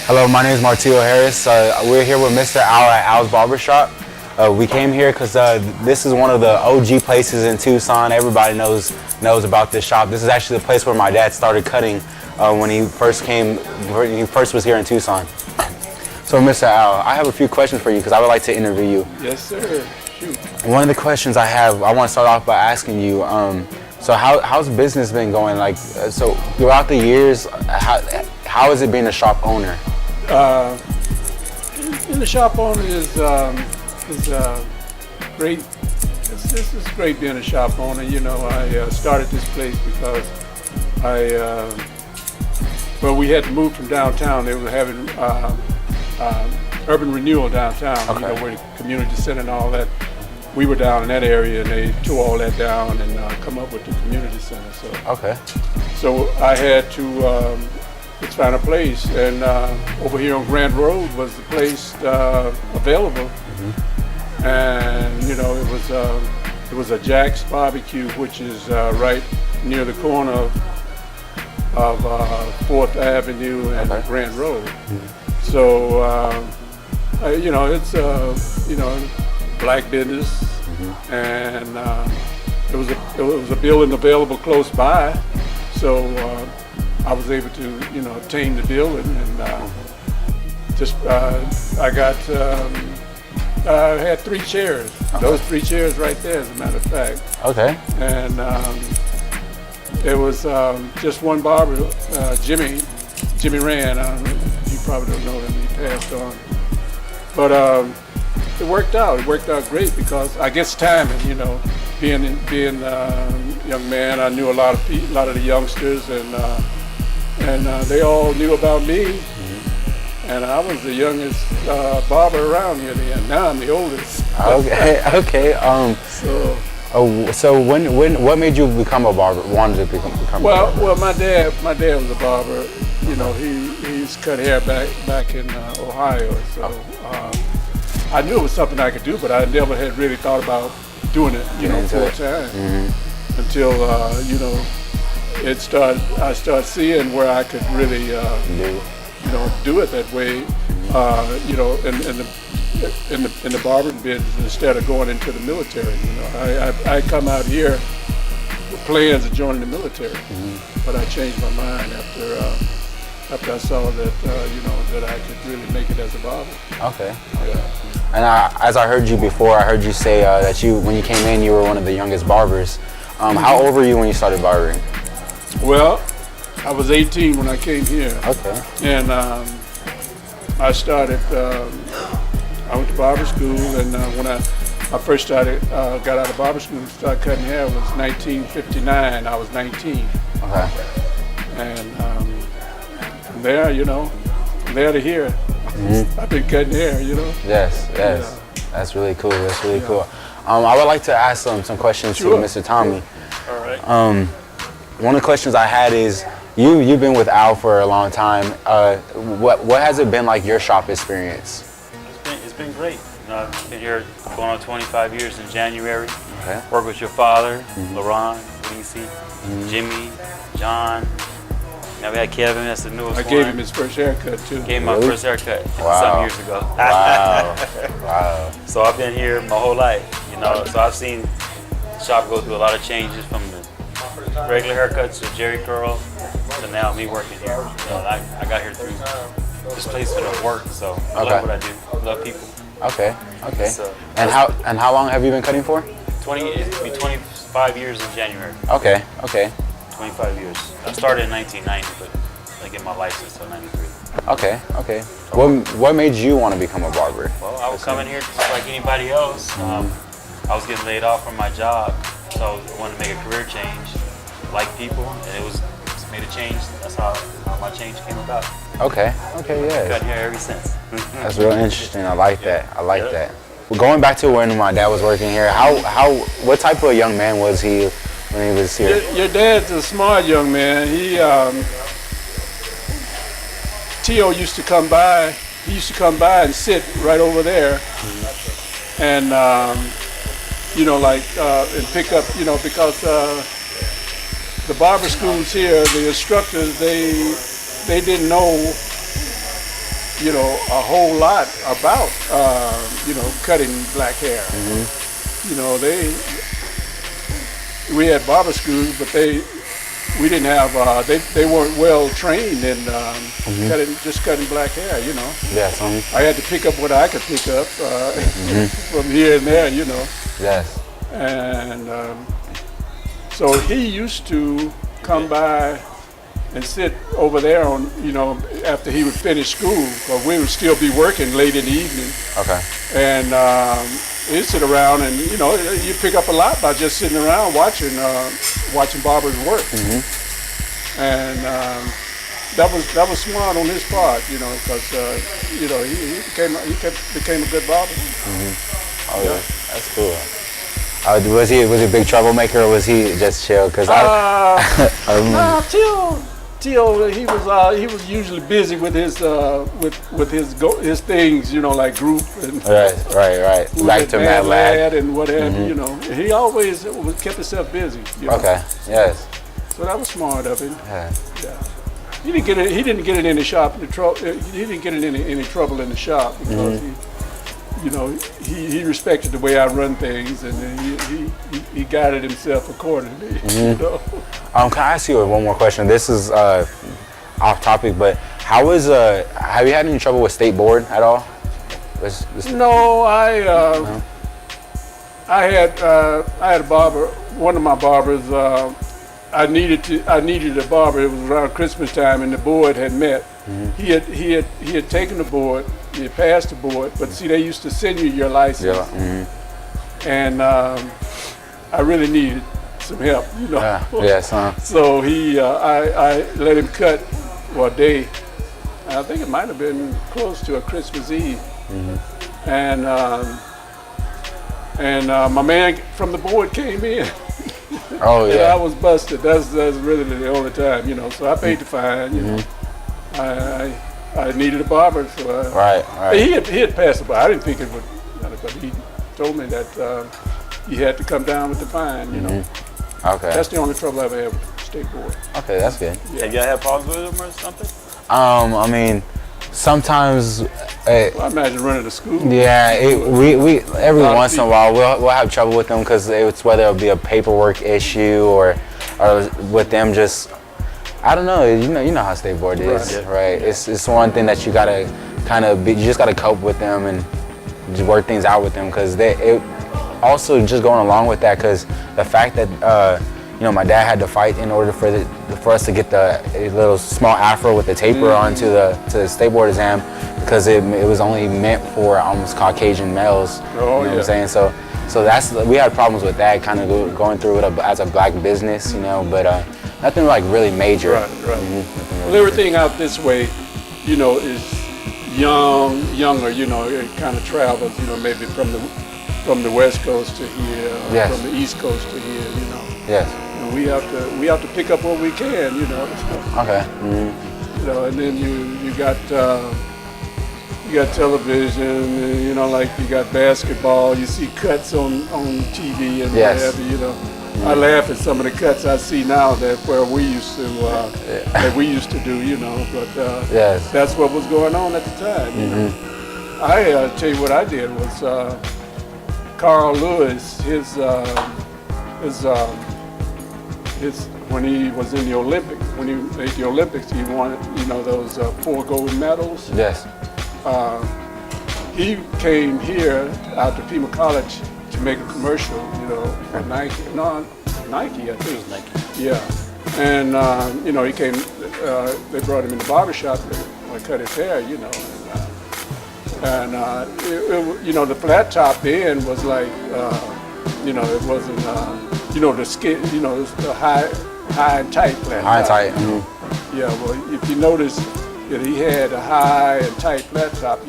Hello, my name is Martio Harris. We're here with Mr. Al at Al's Barbershop. We came here because this is one of the OG places in Tucson. Everybody knows about this shop. This is actually the place where my dad started cutting when he first was here in Tucson. So, Mr. Al, I have a few questions for you because I would like to interview you. Yes, sir. Shoot. One of the questions I have, I want to start off by asking you. So, how's business been going? Like, so throughout the years, how has it been a shop owner? And the shop owner is great. This is great being a shop owner. You know, I started this place because we had to move from downtown. They were having urban renewal downtown. Okay. You know, where the community center and all that. We were down in that area, and they tore all that down and come up with the community center. So okay. So I had to. Let's find a place, and over here on Grant Road was the place available, and you know it was a Jack's Barbecue, which is right near the corner of 4th Avenue and Grant Road. So you know it's you know black business, and it was a building available close by, so. I was able to, you know, obtain the building, and I had 3 chairs. Those 3 chairs right there, as a matter of fact. Okay. And it was just one barber, Jimmy Rand. You probably don't know him. He passed on. But it worked out. It worked out great because I guess timing, you know, being a young man, I knew a lot of the youngsters, and they all knew about me, and I was the youngest barber around here then. Now I'm the oldest. Okay, okay. So what made you become a barber? Wanted to become a barber? Well, my dad was a barber. You know, he used to cut hair back in Ohio. So I knew it was something I could do, but I never had really thought about doing it, you know, full time until you know. I started seeing where I could really, you know, do it that way, you know, in the barbering business instead of going into the military. You know, I come out here with plans of joining the military, but I changed my mind after I saw that, you know, that I could really make it as a barber. Okay. Yeah. And as I heard you before, I heard you say that when you came in, you were one of the youngest barbers. How old were you when you started barbering? Well, I was 18 when I came here. Okay. And I started, I went to barber school, and when I first got out of barber school and started cutting hair, it was 1959. I was 19. Okay. And from there, you know, from there to here, I've been cutting hair, you know. Yes. Yeah. That's really cool. That's really cool. I would like to ask some questions to Mr. Tommy. All right. One of the questions I had is, you've been with Al for a long time. What has it been like your shop experience? It's been great. You know, I've been here going on 25 years in January. Okay. Worked with your father, LaRon, Lisi, Jimmy, John. Now we had Kevin. That's the newest one. I gave him his first haircut too. Gave him my first haircut some years ago. Wow. Wow. So I've been here my whole life. You know, so I've seen the shop go through a lot of changes from the regular haircuts to Jerry curl to now me working here. You know, I got here through this place for the work, so I love what I do. I love people. Okay. Okay. So, and how long have you been cutting for? It'll be 25 years in January. Okay. Okay. 25 years. I started in 1990, but I get my license till 93. Okay, okay. What made you want to become a barber? Well, I was coming here just like anybody else. I was getting laid off from my job, so I wanted to make a career change, like people, and it was just made a change. That's how my change came about. Okay, okay, yeah. Cut hair ever since. That's real interesting. I like that. I like that. Well, going back to when my dad was working here, what type of young man was he when he was here? Your dad's a smart young man. Tio used to come by. He used to come by and sit right over there, and and pick up, because the barber schools here, the instructors, they didn't know, a whole lot about, cutting black hair. We had barber schools, but we didn't have, they weren't well trained in cutting black hair, Yes. I had to pick up what I could pick up from here and there, Yes. And so he used to come by and sit over there on, after he would finish school, because we would still be working late in the evening. Okay. And he'd sit around and, you pick up a lot by just sitting around watching barbers work. And that was smart on his part, because, he became a good barber. Oh, yeah. That's cool. Was he a big troublemaker, or was he just chill? Cause Tio, he was usually busy with his his things, like group and right. Back to Mad Lad and whatever, He always kept himself busy. Okay. Yes. So that was smart of him. Yeah. He didn't get in any shop He didn't get in any trouble in the shop because he respected the way I run things, and he guided himself accordingly. Can I ask you one more question? This is off topic, but have you had any trouble with state board at all? No, I had a barber. One of my barbers. I needed a barber. It was around Christmas time, and the board had met. He had taken the board. He had passed the board, but see, they used to send you your license. And I really needed some help, Yes. So I let him cut for a day. I think it might have been close to a Christmas Eve. And my man from the board came in. Oh yeah. And I was busted. That's really the only time, So I paid the fine. I needed a barber, so right. He had passed the bar. I didn't think it would, but he told me that he had to come down with the fine. Okay. That's the only trouble I ever had with the state board. Okay, that's good. Have y'all had problems with them or something? I mean, sometimes. I imagine running a school. Yeah, we every once in a while we'll have trouble with them because it's whether it'll be a paperwork issue or with them just. I don't know. You know how state board is, right? It's one thing that you gotta you just gotta cope with them and just work things out with them because also just going along with that because the fact that my dad had to fight in order for us to get the little small afro with the taper onto the state board exam because it was only meant for almost Caucasian males. What I'm saying? So we had problems with that kind of going through it as a black business, but. Nothing like really major. Right. Well, everything out this way, is younger. It kind of travels. Maybe from the West Coast to here, or from the East Coast to here. Yes. And we have to pick up what we can. Okay. And then you got television. Like you got basketball. You see cuts on TV and whatever. I laugh at some of the cuts I see now that we used to do, but that's what was going on at the time. I tell you what I did was Carl Lewis, his when he was in the Olympics, when he made the Olympics, he wanted those 4 gold medals. Yes. He came here out to Pima College to make a commercial, for Nike. No, Nike, I think. It was Nike. Yeah. And, he came, they brought him in the barbershop I cut his hair, the flat top then was like, it wasn't, the skin, the high and tight flat top. High and tight. Mm-hmm. Yeah, well, if you notice that he had a high and tight flat top,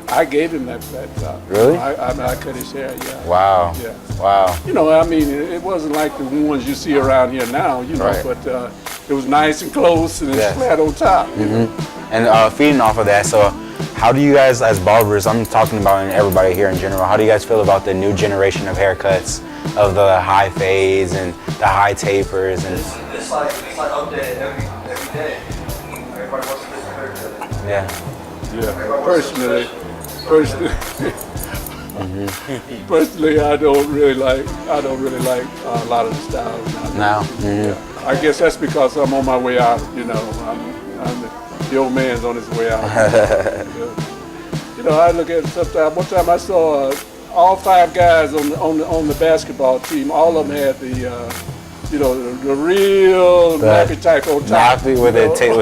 I gave him that flat top. Really? I cut his hair, yeah. Wow. Yeah. Wow. It wasn't like the ones you see around here now, Right. but it was nice and close and it's flat on top. Mm-hmm. And feeding off of that, so how do you guys as barbers, I'm talking about everybody here in general, how do you guys feel about the new generation of haircuts, of the high fades and the high tapers? And It's like updated every day. Everybody wants a different haircut. yeah. Yeah. Personally, personally, I don't really like a lot of the styles Now. Yeah. I guess that's because I'm on my way out. I'm the old man's on his way out. I look at it sometimes. One time I saw all 5 guys on the basketball team. All of them had the real nappy type on top. Nappy with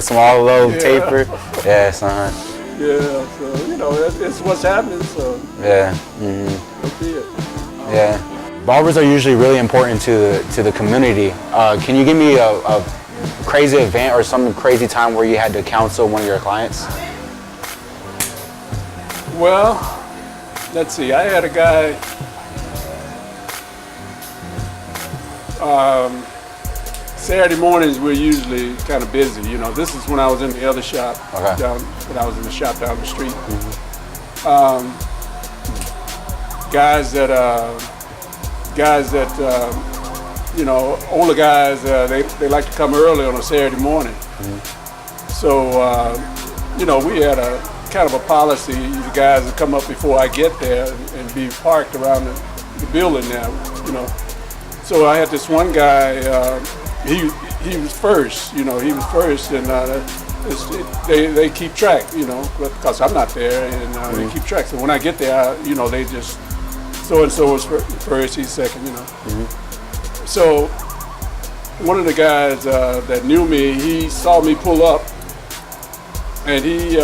small low taper. Yeah, son. Yeah, so it's what's happening. So Yeah. that'll be it. Yeah. Barbers are usually really important to the community. Can you give me a crazy event or some crazy time where you had to counsel one of your clients? Well, let's see. I had a guy. Saturday mornings we're usually kind of busy. This is when I was in the other shop Okay. when I was in the shop down the street. Guys that older guys, they like to come early on a Saturday morning. So we had a kind of a policy. The guys would come up before I get there and be parked around the building now. So I had this one guy. He was first. He was first, and they keep track. Because I'm not there, and they keep track. So when I get there, they just so and so was first, he's second. So one of the guys that knew me, he saw me pull up, and he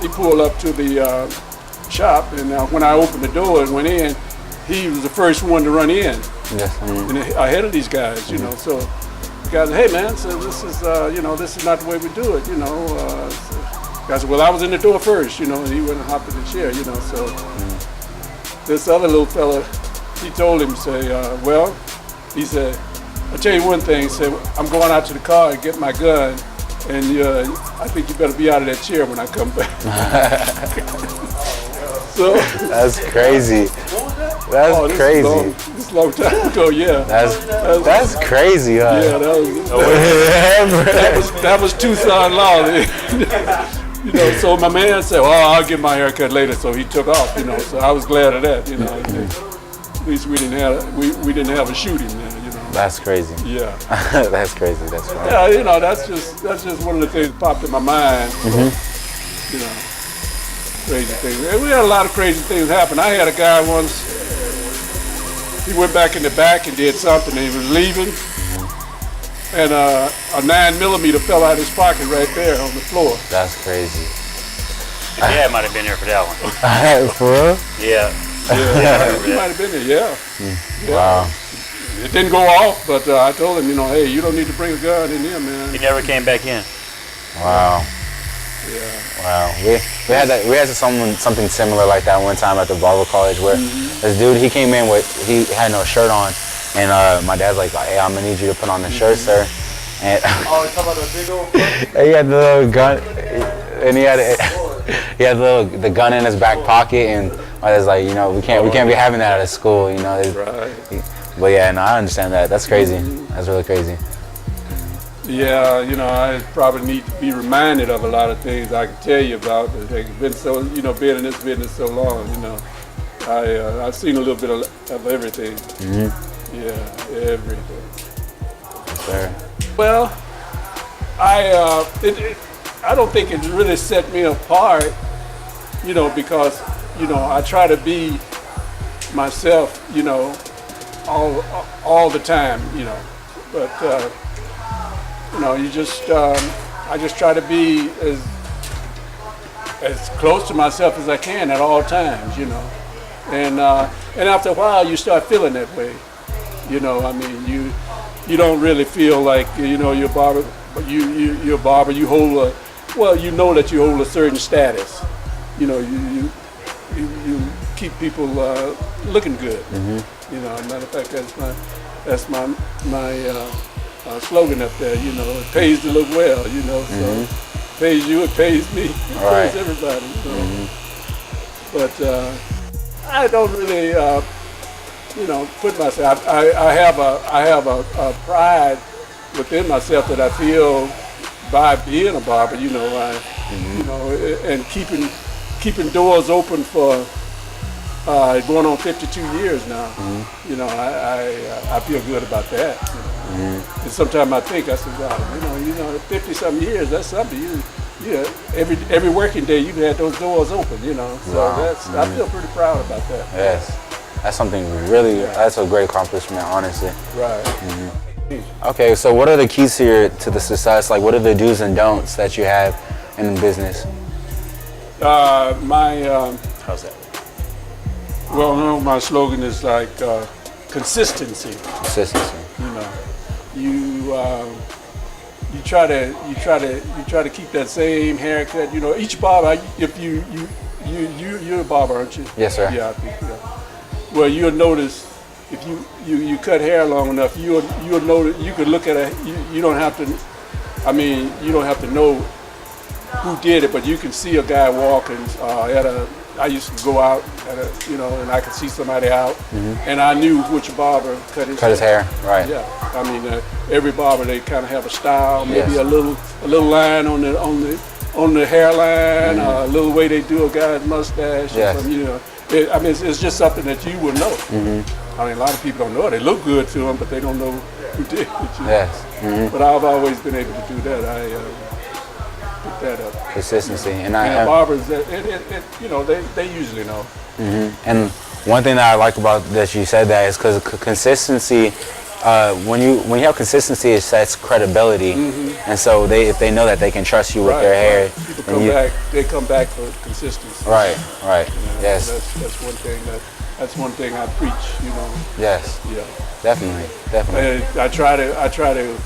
pulled up to the shop, and when I opened the door and went in, he was the first one to run in. Yes. And ahead of these guys, so the guys said, hey man, so this is this is not the way we do it, so guys said, well, I was in the door first, and he went and hopped in the chair, so this other little fella, he told him, he said, I'll tell you one thing, he said, I'm going out to the car and get my gun, and I think you better be out of that chair when I come back. So That's crazy. That's crazy. This is a long time ago, yeah. That's crazy, huh? Yeah, that was Tucson law. So my man said, well, I'll get my haircut later, so he took off, so I was glad of that, At least we didn't have a shooting then, That's crazy. Yeah. That's crazy. That's right. Yeah, that's just one of the things that popped in my mind. Crazy things. And we had a lot of crazy things happen. I had a guy once, he went back in the back and did something, and he was leaving, and a 9mm fell out of his pocket right there on the floor. That's crazy. Your dad might have been there for that one. For real? Yeah. He might have been there, yeah. Wow. It didn't go off, but I told him, hey, you don't need to bring a gun in here, man. He never came back in. Wow. Yeah. Wow. We had something similar like that one time at the barber college where this dude, he came in he had no shirt on, and my dad's like, hey, I'm gonna need you to put on the shirt, sir. And Oh, you talking about the big old he had the little gun, and he had the gun in his back pocket, and my dad's like, we can't be having that at school, Right. But yeah, no, I understand that. That's crazy. That's really crazy. Yeah, I probably need to be reminded of a lot of things I can tell you about. It's been so, been in this business so long, I've seen a little bit of everything. Yeah, everything. That's fair. Well, I don't think it really set me apart, because, I try to be myself, all the time, but, I just try to be as close to myself as I can at all times, you know. And after a while, you start feeling that way. You know, I mean, you don't really feel like, you know, you're a barber, but you're a barber. You hold you know that you hold a certain status. You know, you keep people looking good. You know, as a matter of fact, that's my slogan up there. You know, it pays to look well. You know, so it pays you, it pays me, it pays everybody. So. But I don't really, you know, put myself. I have a pride within myself that I feel by being a barber. You know, you know, and keeping doors open for going on 52 years now. You know, I feel good about that. You know? And sometimes I think, I said, wow, you know, 50-something years, that's something. Yeah, every working day you've had those doors open, you know. So I feel pretty proud about that. Yes, that's something really. That's a great accomplishment, honestly. Right. Okay, so what are the keys to the success? Like, what are the do's and don'ts that you have in business? How's that? Well, no, my slogan is like consistency. Consistency. You know, you try to keep that same haircut. You know, each barber. If you're a barber, aren't you? Yes, sir. Yeah, I think. Yeah. Well, you'll notice if you cut hair long enough, you'll notice. You can look at it. You don't have to. I mean, you don't have to know who did it, but you can see a guy walking I used to go out you know, and I could see somebody out, and I knew which barber cut his hair. Right. Yeah, I mean, every barber, they kind of have a style, maybe a little line on the hairline, a little way they do a guy's mustache. Or something, you know, I mean, it's just something that you would know. I mean, a lot of people don't know it. They look good to them, but they don't know who did it. Yes. But I've always been able to do that. Put that up. Consistency, and barbers, you know, they usually know. And one thing that I like about that you said that is because consistency. When you have consistency, it sets credibility, and so if they know that they can trust you with their hair, people come back. They come back for consistency. Right. You know, Yes. That's one thing that's one thing I preach. You know. Yes. Yeah. Definitely. And I try to,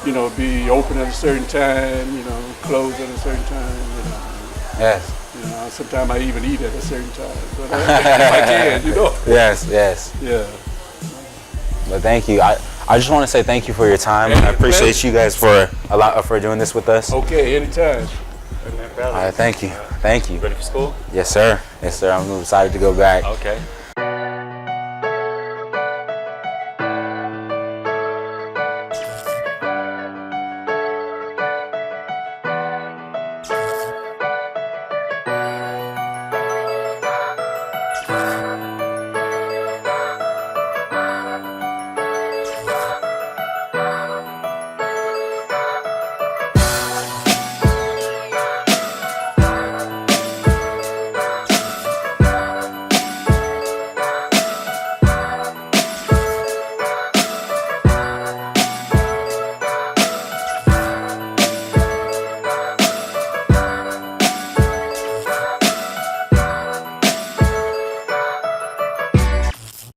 you know, be open at a certain time. You know, close at a certain time. You know. Yes. You know, sometimes I even eat at a certain time, but if I can, you know. Yes. Yeah. But thank you. I just want to say thank you for your time. I appreciate you guys for doing this with us. Okay, anytime. All right, thank you. Thank you. Ready for school? Yes, sir. I'm excited to go back. Okay.